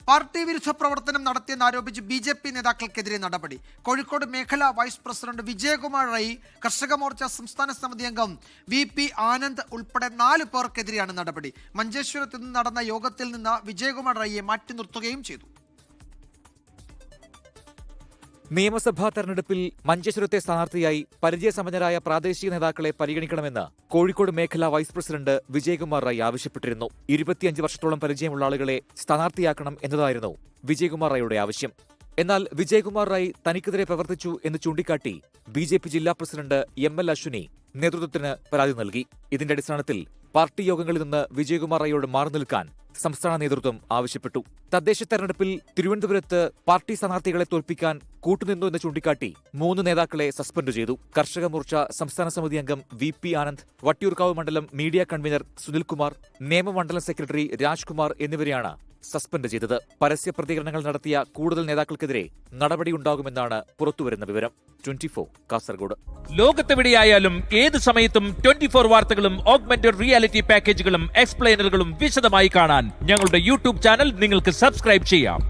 Party വിരുദ്ധ പ്രവർത്തനം നടത്തിയെന്നാരോപിച്ച് BJP നേതാക്കൾക്കെതിരെ നടപടി. കോഴിക്കോട് മേഖലാ വൈസ് പ്രസിഡന്റ് വിജയകുമാർ റൈ, കർഷക മോർച്ച സംസ്ഥാന സമിതി അംഗം VP ആനന്ദ് ഉൾപ്പെടെ 4 പേർക്കെതിരെയാണ് നടപടി. മഞ്ചേശ്വരത്ത് നിന്ന് നടന്ന യോഗത്തിൽ നിന്ന് വിജയകുമാർ റൈയെ മാറ്റി നിർത്തുകയും ചെയ്തു. നിയമസഭാ തെരഞ്ഞെടുപ്പിൽ മഞ്ചേശ്വരത്തെ സ്ഥാനാർത്ഥിയായി പരിചയസമ്പന്നരായ പ്രാദേശിക നേതാക്കളെ പരിഗണിക്കണമെന്ന് കോഴിക്കോട് മേഖലാ വൈസ് പ്രസിഡന്റ് വിജയകുമാർ റൈ ആവശ്യപ്പെട്ടിരുന്നു. 25 വർഷത്തോളം പരിചയമുള്ള ആളുകളെ സ്ഥാനാർത്ഥിയാക്കണം എന്നതായിരുന്നു വിജയകുമാർ റൈയുടെ ആവശ്യം. എന്നാൽ വിജയകുമാർ റൈ തനിക്കെതിരെ പ്രവർത്തിച്ചു എന്ന് ചൂണ്ടിക്കാട്ടി BJP ജില്ലാ പ്രസിഡന്റ് ML അശ്വിനി നേതൃത്വത്തിന് പരാതി നൽകി. ഇതിന്റെ അടിസ്ഥാനത്തിൽ പാർട്ടി യോഗങ്ങളിൽ നിന്ന് വിജയകുമാർ റൈയോട് മാറി നിൽക്കാൻ സംസ്ഥാന നേതൃത്വം ആവശ്യപ്പെട്ടു. തദ്ദേശ തെരഞ്ഞെടുപ്പിൽ തിരുവനന്തപുരത്ത് പാർട്ടി സ്ഥാനാർത്ഥികളെ തോൽപ്പിക്കാൻ കൂട്ടുനിന്നു എന്ന് ചൂണ്ടിക്കാട്ടി 3 നേതാക്കളെ സസ്പെൻഡ് ചെയ്തു. കർഷക മോർച്ച സംസ്ഥാന സമിതി അംഗം VP ആനന്ദ്, വട്ടിയൂർക്കാവ് മണ്ഡലം മീഡിയ കൺവീനർ സുനിൽകുമാർ, നിയമമണ്ഡലം സെക്രട്ടറി രാജ്കുമാർ എന്നിവരെയാണ് സസ്പെൻഡ് ചെയ്തത്. പരസ്യ പ്രതികരണങ്ങൾ നടത്തിയ കൂടുതൽ നേതാക്കൾക്കെതിരെ നടപടിയുണ്ടാകുമെന്നാണ് പുറത്തുവരുന്ന വിവരം. 24 കാസർഗോഡ്. ലോകത്തെവിടെയായാലും ഏത് സമയത്തും 24 വാർത്തകളും ഓഗ്മെന്റഡ് റിയാലിറ്റി പാക്കേജുകളും എക്സ്പ്ലെയിനറുകളും വിശദമായി കാണാൻ ഞങ്ങളുടെ YouTube ചാനൽ നിങ്ങൾക്ക് സബ്സ്ക്രൈബ് ചെയ്യാം.